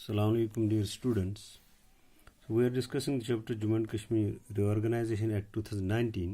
Assalamu alaikum dear students. So we are discussing the chapter Jammu and Kashmir Reorganization Act 2019.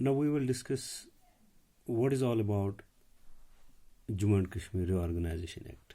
Now we will discuss what is all about Jammu and Kashmir Reorganization Act.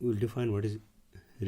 we will define what is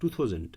2000.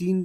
3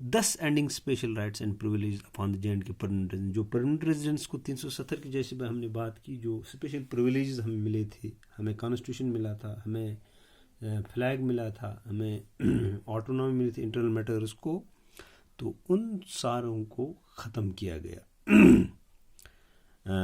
10 ending special rights and privilege upon the JNK permanent resident. جو permanent residents کو 370 کی جیسے ہم نے بات کی, جو special پریویلیجز ہمیں ملے تھے, ہمیں کانسٹیٹیوشن ملا تھا, ہمیں فلیگ ملا تھا, ہمیں آٹونومی ملی تھی انٹرنل میٹرز کو, تو ان ساروں کو ختم کیا گیا.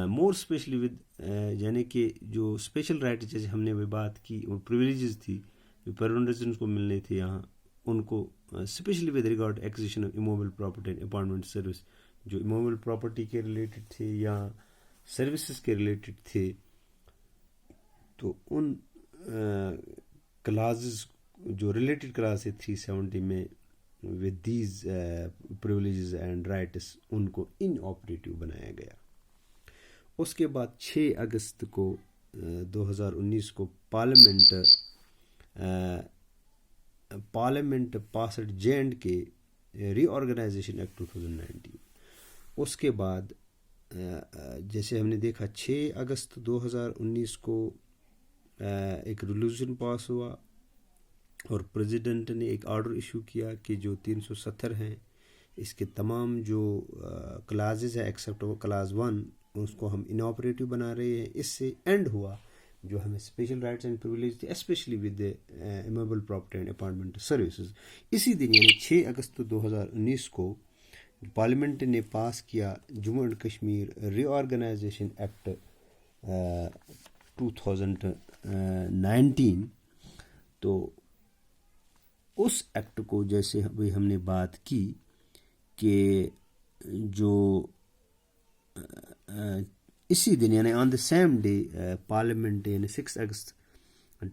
مور اسپیشلی ود یعنی کہ جو اسپیشل رائٹ جیسے ہم نے بات کی اور پریویلیجز تھی جو پرمنٹ ریزیڈنٹس کو ملنے تھے یہاں, ان کو especially with regard acquisition of immovable property and apartment service, جو اموویبل پراپرٹی کے ریلیٹڈ تھے یا سروسز کے ریلیٹڈ تھے, تو ان کلازز جو ریلیٹڈ کلاز ہے 370 میں with these privileges and rights, ان کو ان آپریٹیو بنایا گیا. اس کے بعد 6 اگست کو 2019 کو پارلیمنٹ پاسڈ JNK ری آرگنائزیشن ایکٹ 2019. اس کے بعد جیسے ہم نے دیکھا 6 اگست 2019 کو ایک ریزولوشن پاس ہوا اور پریزیڈنٹ نے ایک آرڈر ایشو کیا کہ جو 370 ہیں اس کے تمام جو کلازز ہیں ایکسیپٹ کلاز 1 اس کو ہم انآپریٹو بنا رہے ہیں. اس سے اینڈ ہوا جو ہمیں اسپیشل رائٹس اینڈ پریویلیج تھے especially with immovable property and apartment services. اسی دن یعنی 6 اگست 2019 کو پارلیمنٹ نے پاس کیا Jammu and Kashmir reorganisation act 2019. تو اس ایکٹ کو جیسے ابھی ہم نے بات کی کہ جو اسی دن یعنی on the same day parliament یعنی 6 اگست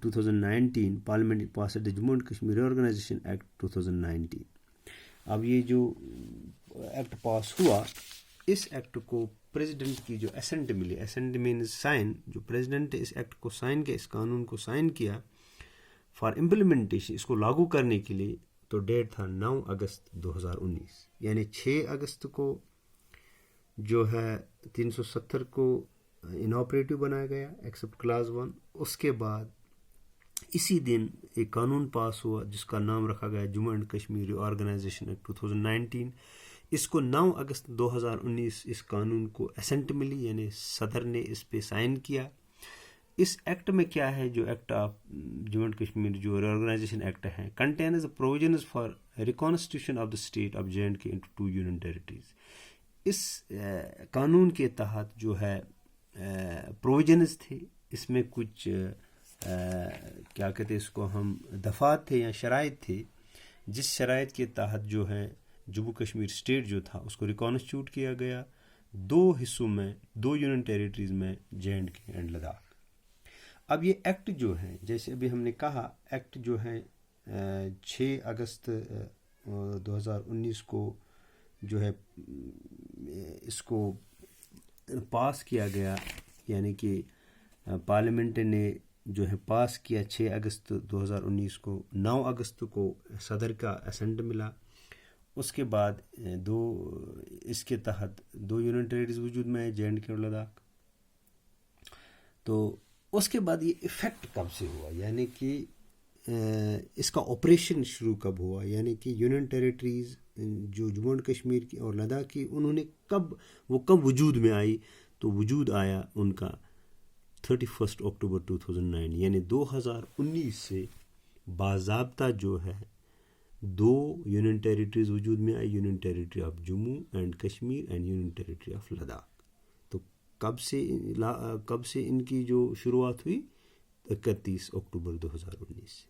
2019 parliament passed the Jammu and Kashmir reorganisation act 2019. اب یہ جو ایکٹ پاس ہوا, اس ایکٹ کو پریزیڈنٹ کی جو اسینٹ ملی, اسینٹ مینز سائن, جو پریزیڈنٹ اس ایکٹ کو سائن کیا, اس قانون کو سائن کیا فار امپلیمنٹیشن, اس کو لاگو کرنے کے لیے, تو ڈیٹ تھا 9 اگست 2019. یعنی 6 اگست کو جو ہے 370 کو انآپریٹو بنایا گیا ایکسیپٹ کلاز 1. اس کے بعد اسی دن ایک قانون پاس ہوا جس کا نام رکھا گیا Jammu and Kashmir organisation act 2019. اس کو 9 اگست 2019 اس قانون کو اسینٹ ملی, یعنی صدر نے اس پہ سائن کیا. اس ایکٹ میں کیا ہے, جو act of Jammu and Kashmir جو ریآرگنائزیشن ایکٹ ہے, contains provisions for reconstitution of the state of JNK into 2 union territories. اس قانون کے تحت جو ہے پروویژنز تھے, اس میں کچھ کیا کہتے ہیں اس کو ہم دفعات تھے یا شرائط تھے, جس شرائط کے تحت جو ہے جموں کشمیر اسٹیٹ جو تھا اس کو ریکانسٹیٹیوٹ کیا گیا 2 حصوں میں, 2 یونین ٹیریٹریز میں, JNK اینڈ لداخ. اب یہ ایکٹ جو ہے جیسے ابھی ہم نے کہا, ایکٹ جو ہے 6 اگست 2019 کو جو ہے اس کو پاس کیا گیا, یعنی کہ پارلیمنٹ نے جو ہے پاس کیا 6 اگست 2019 کو. 9 اگست کو صدر کا اسینٹ ملا. اس کے بعد اس کے تحت 2 یونین ٹیریٹریز وجود میں JNK اور لداخ. تو اس کے بعد یہ ایفیکٹ کب سے ہوا, یعنی کہ اس کا آپریشن شروع کب ہوا, یعنی کہ یونین ٹیریٹریز جو جموں اینڈ کشمیر کی اور لداخ کی, انہوں نے کب وجود میں آئی, تو وجود آیا ان کا 31 اکتوبر 2009, یعنی 2019 سے باضابطہ جو ہے 2 یونین ٹیریٹریز وجود میں آئی, union territory of Jammu and Kashmir and union territory of Ladakh. تو کب سے ان کی جو شروعات ہوئی, 31 اکتوبر 2019 سے.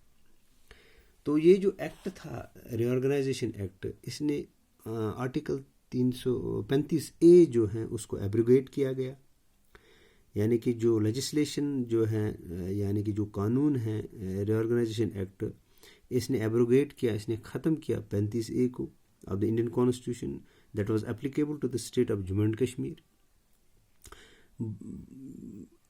تو یہ جو ایکٹ تھا ری آرگنائزیشن ایکٹ, اس نے آرٹیکل 335A جو ہیں اس کو ایبروگیٹ کیا گیا, یعنی کہ جو لیجسلیشن جو ہے یعنی کہ جو قانون ہے ری آرگنائزیشن ایکٹ, اس نے ایبروگیٹ کیا, اس نے ختم کیا 35A کو of the Indian constitution that was applicable to the state of Jammu and Kashmir.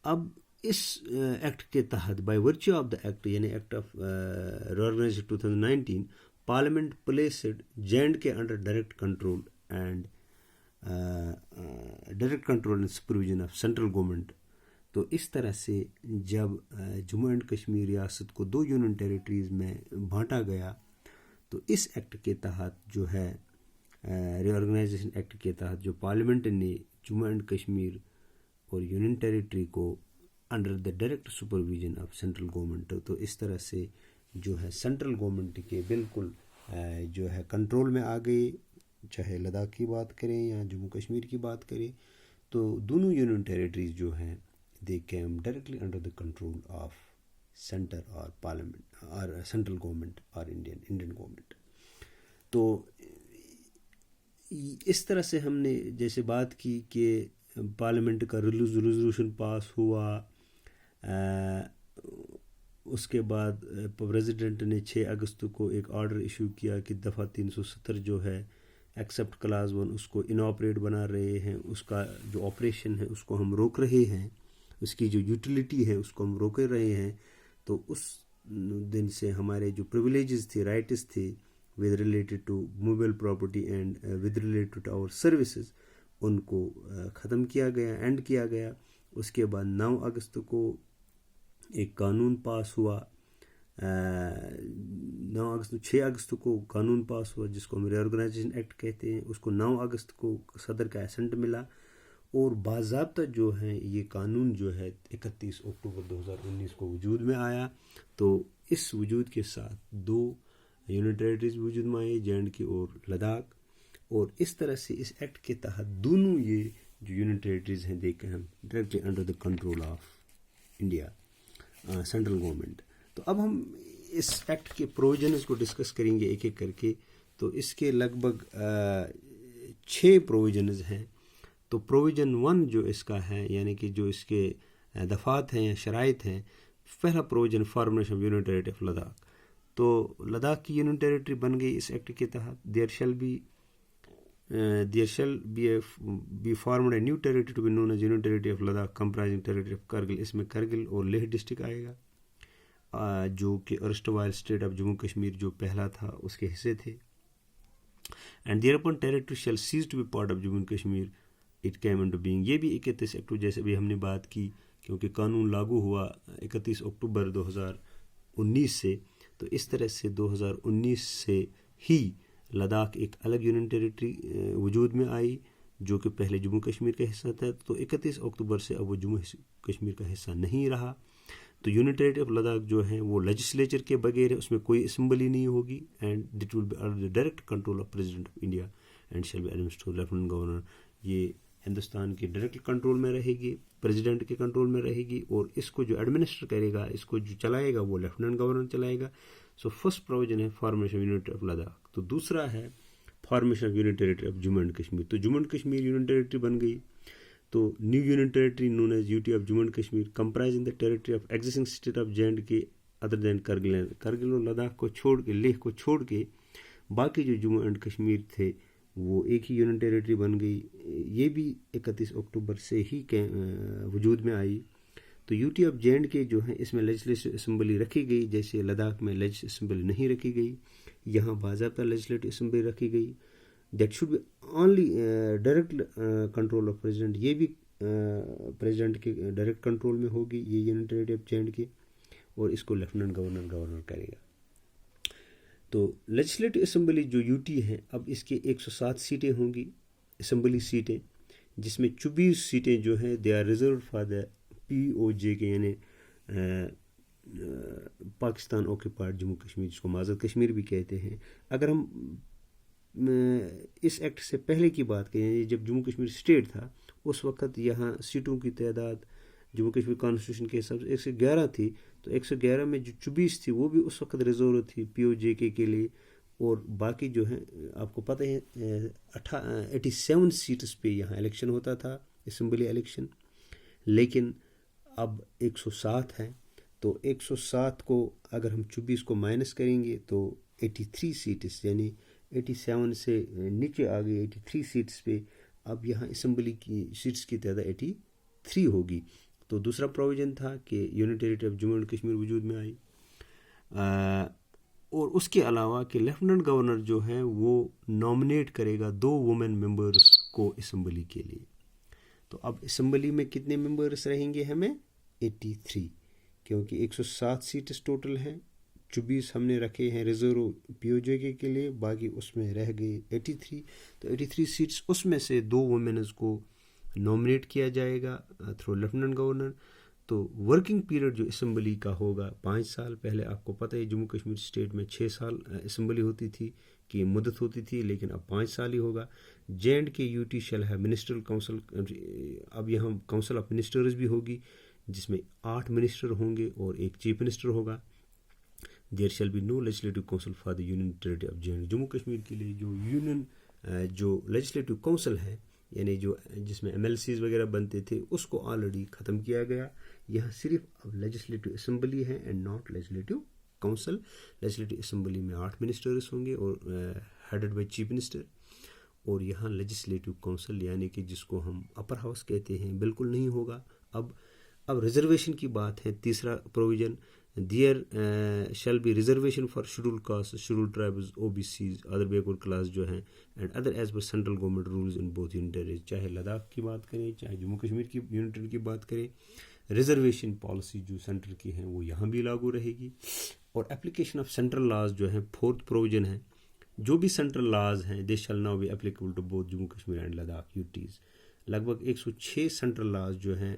اب اس ایکٹ کے تحت by virtue of the act یعنی act of reorganisation 2019 parliament placed JNK under direct control and supervision of central government. تو اس طرح سے جب جموں اینڈ کشمیر ریاست کو 2 یونین ٹیریٹریز میں بانٹا گیا, تو اس ایکٹ کے تحت جو ہے ری آرگنائزیشن ایکٹ کے تحت جو پارلیمنٹ نے جموں اینڈ کشمیر اور یونین ٹیریٹری کو under the direct supervision of central government, تو اس طرح سے جو ہے سینٹرل گورنمنٹ کے بالکل جو ہے کنٹرول میں آ گئی. چاہے لداخ کی بات کریں یا جموں کشمیر کی بات کریں، تو دونوں یونین ٹیریٹریز جو ہیں they came directly under the control of centre اور پارلیمنٹ اور سینٹرل گورنمنٹ اور انڈین گورنمنٹ. تو اس طرح سے ہم نے جیسے بات کی کہ پارلیمنٹ کا ریزولوشن پاس ہوا، اس کے بعد پریزیڈنٹ نے 6 اگست کو ایک آرڈر ایشو کیا کہ دفعہ 370 جو ہے ایکسیپٹ کلاز 1 اس کو انآپریٹ بنا رہے ہیں، اس کا جو آپریشن ہے اس کو ہم روک رہے ہیں، اس کی جو یوٹیلیٹی ہے اس کو ہم روک رہے ہیں. تو اس دن سے ہمارے جو پریولیجز تھے، رائٹس تھے with related to movable property and with related to our services، ان کو ختم کیا گیا، اینڈ کیا گیا. اس کے بعد 9 اگست کو ایک قانون پاس ہوا، 6 اگست کو قانون پاس ہوا جس کو ہم ری آرگنائزیشن ایکٹ کہتے ہیں. اس کو 9 اگست کو صدر کا اسنٹ ملا، اور باضابطہ جو ہے یہ قانون جو ہے 31 اکتوبر 2019 کو وجود میں آیا. تو اس وجود کے ساتھ 2 یونین ٹیریٹریز وجود میں آئے، جے اینڈ کے اور لداخ. اور اس طرح سے اس ایکٹ کے تحت دونوں یہ جو یونین ٹیریٹریز ہیں دیکھیں ہم directly under the control of India central government. تو اب ہم اس ایکٹ کے پروویژنز کو ڈسکس کریں گے ایک ایک کر کے. تو اس کے لگ بھگ 6 پروویژنز ہیں. تو پروویژن 1 جو اس کا ہے، یعنی کہ جو اس کے دفعات ہیں یا شرائط ہیں، پہلا provision formation of union territory of Ladakh. تو لداخ کی یونین ٹیریٹری بن گئی اس ایکٹ کے تحت. There shall be formed a new territory to be known as union territory of Ladakh comprising territory of Kargil. اس میں کرگل اور لیہ ڈسٹرکٹ آئے گا، جو کہ erstwhile state of Jammu Kashmir جو پہلا تھا اس کے حصے تھے. And thereupon territory shall cease to be part of Jammu Kashmir it came into being. یہ بھی 31 اکتوبر جیسے بھی ہم نے بات کی، کیونکہ قانون لاگو ہوا 31 اکتوبر 2019 سے. تو اس طرح سے 2019 سے ہی لداخ ایک الگ یونین ٹیریٹری وجود میں آئی جو کہ پہلے جموں کشمیر کا حصہ تھا. تو 31 اکتوبر سے اب وہ جموں کشمیر کا حصہ نہیں رہا. تو یونین ٹیریٹری آف لداخ جو ہے وہ لیجسلیچر کے بغیر ہے، اس میں کوئی اسمبلی نہیں ہوگی. And it will be under direct control of president of India and shall be administered lieutenant governor. یہ ہندوستان کے ڈائریکٹ کنٹرول میں رہے گی، پریزیڈنٹ کے کنٹرول میں رہے گی، اور اس کو جو ایڈمنسٹر کرے گا، اس کو جو چلائے گا وہ لیفٹیننٹ گورنر چلائے گا. سو فرسٹ پروویژن ہے formation of union territory of Ladakh. تو دوسرا ہے formation of union territory of Jammu and Kashmir. تو Jammu and Kashmir union territory بن گئی. تو new union territory known as U T of Jammu and Kashmir comprising the territory of existing state of J and K other than Kargil. Kargil اور لداخ کو چھوڑ کے، لیہ کو چھوڑ کے باقی جو جموں اینڈ کشمیر تھے وہ ایک ہی یونین ٹیریٹری بن گئی. یہ بھی 31 اکتوبر سے ہی وجود میں آئی. تو you T of J and کے جو ہیں اس میں لیجسلیٹو اسمبلی رکھی گئی، جیسے لداخ میں لیجسلیٹو اسمبلی نہیں رکھی گئی. یہاں باضابطہ لیجسلیٹو اسمبلی رکھی گئی. That should be only direct control of president. یہ بھی پریزیڈنٹ کے ڈائریکٹ کنٹرول میں ہوگی یہ union territory of J and K, اور اس کو لیفٹیننٹ گورنر کرے گا. تو لیجسلیٹو اسمبلی جو یو ٹی ہے اب اس کے 107 سیٹیں ہوں گی اسمبلی سیٹیں، جس میں 24 سیٹیں جو ہیں they are reserved for the P O J K, یعنی پاکستان اوکیپائڈ جموں کشمیر، جس کو آزاد کشمیر بھی کہتے ہیں. اگر ہم اس ایکٹ سے پہلے کی بات کریں، جب جموں کشمیر اسٹیٹ تھا اس وقت یہاں سیٹوں کی تعداد جموں کشمیر کانسٹیٹیوشن کے حساب سے 111 تھی. تو 111 میں جو 24 تھی وہ بھی اس وقت ریزرو تھی پی او جے کے لیے، اور باقی جو ہیں آپ کو پتہ ہے 87 سیٹس پہ یہاں الیکشن ہوتا تھا، اسمبلی الیکشن. لیکن اب 107 ہیں. تو 107 کو اگر ہم 24 کو مائنس کریں گے تو 83 سیٹس، یعنی 87 سے نیچے آ گئی 83 سیٹس پہ. اب یہاں اسمبلی کی سیٹس کی تعداد 83 ہوگی. تو دوسرا پروویژن تھا کہ union territory of Jammu and Kashmir وجود میں آئی. اور اس کے علاوہ کہ لیفٹیننٹ گورنر جو ہے وہ نامنیٹ کرے گا 2 وومن ممبرس کو اسمبلی کے لیے. تو اب اسمبلی میں کتنے ممبرس رہیں گے ہمیں؟ 83، کیونکہ 107 سیٹس ٹوٹل ہیں 24 ہم نے رکھے ہیں ریزرو پی او جے کے لیے, باقی اس میں رہ گئے 83. تو 83 سیٹس اس میں سے 2 وومنز کو نامنیٹ کیا جائے گا تھرو لیفٹیننٹ گورنر. تو ورکنگ پیریڈ جو اسمبلی کا ہوگا 5 سال. پہلے آپ کو پتہ ہے جموں کشمیر اسٹیٹ میں 6 سال اسمبلی ہوتی تھی کی مدت ہوتی تھی, لیکن اب 5 سال ہی ہوگا. جے اینڈ کے یو ٹی شیل ہے منسٹرل کونسل, اب یہاں کونسل آف منسٹرز بھی ہوگی جس میں 8 منسٹر ہوں گے اور ایک چیف منسٹر ہوگا. There shall be no legislative council for the union territory of J and. Jammu Kashmir کے لیے جو یونین جو لیجسلیٹو کونسل ہے, یعنی جو جس میں ایم ایل سیز وغیرہ بنتے تھے, اس کو آلریڈی ختم کیا گیا. یہاں صرف اب لیجسلیٹو اسمبلی ہے and not legislative council. Legislative assembly میں 8 منسٹرز ہوں گے اور ہیڈڈ بائی چیف منسٹر, اور یہاں لیجسلیٹو کونسل یعنی کہ جس کو ہم اپر ہاؤس کہتے ہیں بالکل نہیں ہوگا. اب ریزرویشن کی بات ہے. تیسرا provision, there shall be reservation for schedule caste, schedule tribes, O B Cs, other backward class جو ہیں, and other as per central government rules in both union territories. چاہے لداخ کی بات کریں چاہے جموں کشمیر کی یونین ٹیریٹری کی بات کریں, ریزرویشن پالیسی جو سینٹر کی ہیں وہ یہاں بھی لاگو رہے گی. اور اپلیکیشن آف سینٹرل لاز جو ہیں 4th پروویژن ہے, جو بھی سینٹرل لاز ہیں they shall now be applicable to both Jammu Kashmir and Ladakh UTs. لگ بھگ 106 سینٹرل لاز جو ہیں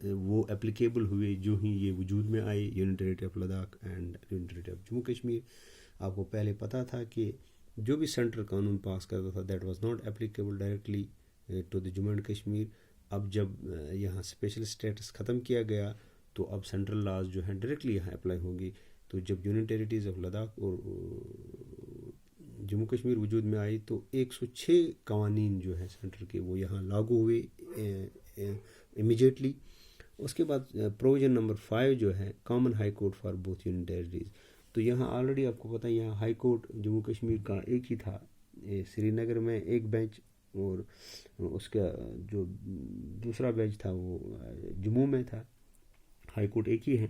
وہ اپلیکیبل ہوئے جو ہی یہ وجود میں آئے union territory of Ladakh and union territory of Jammu Kashmir. آپ کو پہلے پتہ تھا کہ جو بھی سینٹرل قانون پاس کرتا تھا that was not applicable directly to the Jammu and Kashmir. اب جب یہاں اسپیشل اسٹیٹس ختم کیا گیا تو اب سینٹرل لاز جو ہیں ڈائریکٹلی یہاں اپلائی ہوں گی. تو جب یونین ٹیریٹریز آف لداخ اور جموں کشمیر وجود میں آئی تو 106 قوانین جو ہیں سینٹر کے وہ یہاں لاگو ہوئے امیجیٹلی. اس کے بعد پروویژن نمبر 5 جو ہے common high court for both union territories. تو یہاں آلریڈی آپ کو پتہ ہے یہاں ہائی کورٹ جموں کشمیر کا ایک ہی تھا, سری نگر میں ایک بینچ, اور اس کا جو دوسرا بینچ تھا وہ جموں میں تھا. ہائی کورٹ ایک ہی ہے.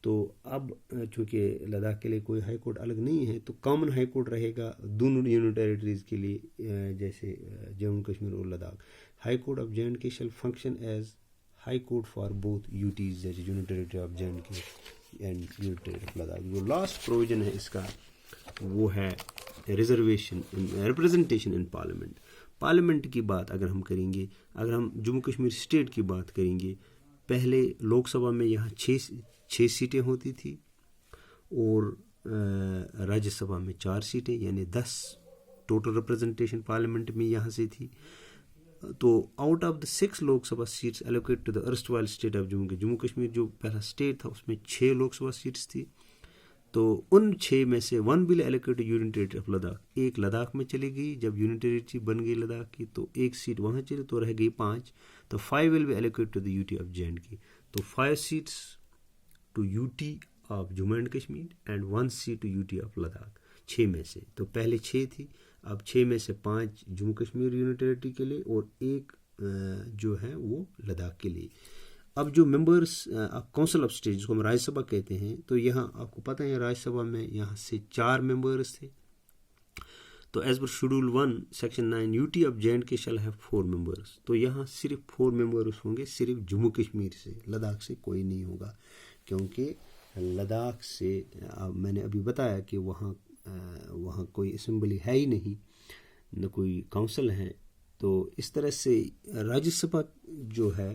تو اب چونکہ لداخ کے لیے کوئی ہائی کورٹ الگ نہیں ہے تو کامن ہائی کورٹ رہے گا دونوں یونین ٹیریٹریز کے لیے, جیسے جموں کشمیر اور Ladakh. High court of J and K shall function as high court for both UTs, جیسے union territory of J and K and union territory of Ladakh. جو لاسٹ پروویژن ہے اس کا وہ ہے reservation representation in parliament. Parliament کی بات اگر ہم کریں گے, اگر ہم جموں کشمیر اسٹیٹ کی بات کریں گے, پہلے لوک سبھا میں یہاں 6 سیٹیں ہوتی تھی اور راجیہ سبھا میں 4 سیٹیں, یعنی 10 ٹوٹل ریپرزنٹیشن پارلیمنٹ میں یہاں سے تھی. تو out of the 6 Lok Sabha seats allocate to the erstwhile state of Jammu Kashmir, جو پہلا اسٹیٹ تھا اس میں 6 لوک سبھا سیٹس تھی. تو ان 6 میں سے 1 will allocate union territory of Ladakh, ایک لداخ میں چلی گئی. جب یونین ٹیریٹری بن گئی لداخ کی تو ایک سیٹ وہاں چلی, تو رہ گئی 5. تو 5 will be allocate to the U T of J and K. تو 5 seats to U T of Jammu and Kashmir and 1 seat to U T of Ladakh, 6 میں سے. تو پہلے 6 تھی, اب 6 میں سے 5 جموں کشمیر یونین ٹیریٹری کے لیے اور ایک جو ہے وہ لداخ کے لیے. اب جو ممبرس کونسل آف اسٹیٹ جس کو ہم راجیہ سبھا کہتے ہیں, تو یہاں آپ کو پتہ ہے راجیہ سبھا میں یہاں سے 4 ممبرس تھے. تو as per schedule 1 section 9 you T of J and K shall have 4 members. تو یہاں صرف 4 ممبرس ہوں گے, صرف جموں کشمیر سے, لداخ سے کوئی نہیں ہوگا, کیونکہ لداخ سے میں نے ابھی بتایا کہ وہاں کوئی اسمبلی ہے ہی نہیں, نہ کوئی کونسل ہے. تو اس طرح سے راجیہ سبھا جو ہے,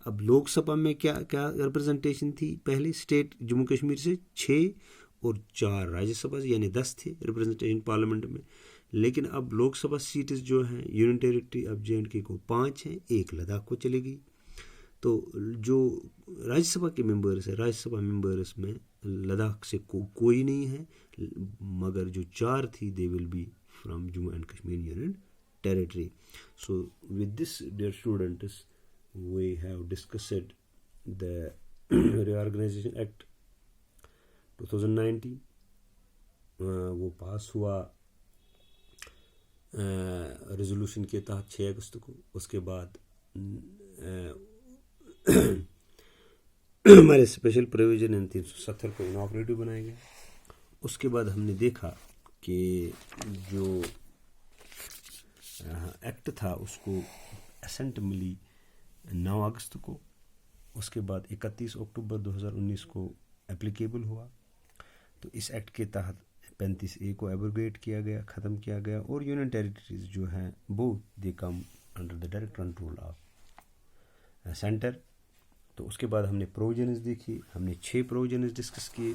اب لوک سبھا میں کیا ریپرزنٹیشن تھی, پہلے اسٹیٹ جموں کشمیر سے 6 اور 4 راجیہ سبھا سے, یعنی 10 تھے ریپرزنٹیشن پارلیمنٹ میں. لیکن اب لوک سبھا سیٹس جو ہیں union territory of J and کے کو 5 ہیں, ایک لداخ کو چلے گئی. تو جو راجیہ سبھا کے ممبرس ہیں, راجیہ سبھا ممبرس میں لداخ سے کوئی نہیں ہے, مگر جو 4 تھی they will be from Jammu and Kashmir union territory. So with this, dear students, we have discussed the Reorganization Act 2019. وہ پاس ہوا ریزولوشن کے تحت 6 اگست کو. اس کے بعد ہمارے اسپیشل پروویژن 370 کو اناپریٹو بنایا گیا. اس کے بعد ہم نے دیکھا کہ جو ایکٹ تھا اس کو اسنٹ ملی 9 اگست کو. اس کے بعد 31 اکتوبر 2019 کو اپلیکیبل ہوا. تو اس ایکٹ کے تحت 35A کو ایبروگیٹ کیا گیا, ختم کیا گیا, اور یونین ٹیریٹریز جو ہیں وہ they come under the direct control of centre. تو اس کے بعد ہم نے پروویژنز دیکھی, ہم نے 6 پروویژنز ڈسکس کیے.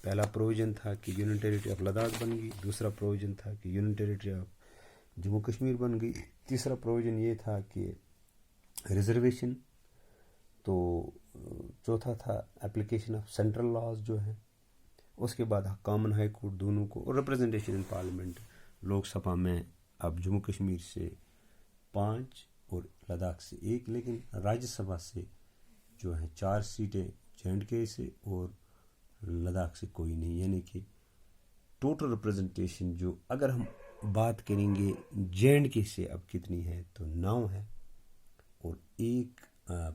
پہلا پروویژن تھا کہ یونین ٹیریٹری آف لداخ بن گئی, دوسرا پروویژن تھا کہ union territory of Jammu Kashmir بن گئی, تیسرا پروویژن یہ تھا کہ ریزرویشن, تو چوتھا تھا اپلیکیشن آف سینٹرل لاز جو ہیں. اس کے بعد کامن ہائی کورٹ دونوں کو, اور representation in parliament, Lok Sabha میں اب جموں کشمیر سے 5 اور لداخ سے 1, لیکن راجیہ سبھا سے جو ہیں 4 سیٹیں J&K سے اور لداخ سے کوئی نہیں. یعنی کہ ٹوٹل ریپرزنٹیشن جو اگر ہم بات کریں گے J&K سے اب کتنی ہے تو 9 ہے, اور 1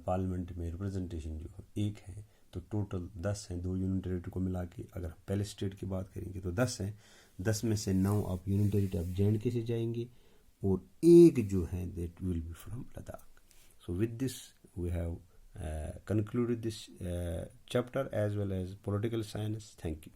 پارلیمنٹ میں ریپرزنٹیشن جو 1 ہے, تو ٹوٹل 10 ہیں 2 یونین ٹیریٹری کو ملا کے. اگر ہم پہلے اسٹیٹ کی بات کریں گے تو 10 ہیں, 10 میں سے 9 اب یونین ٹیریٹری آف J&K سے جائیں گے, اور 1 جو ہیں that will be from Ladakh. So with this we have concluded this chapter as well as political science. Thank you.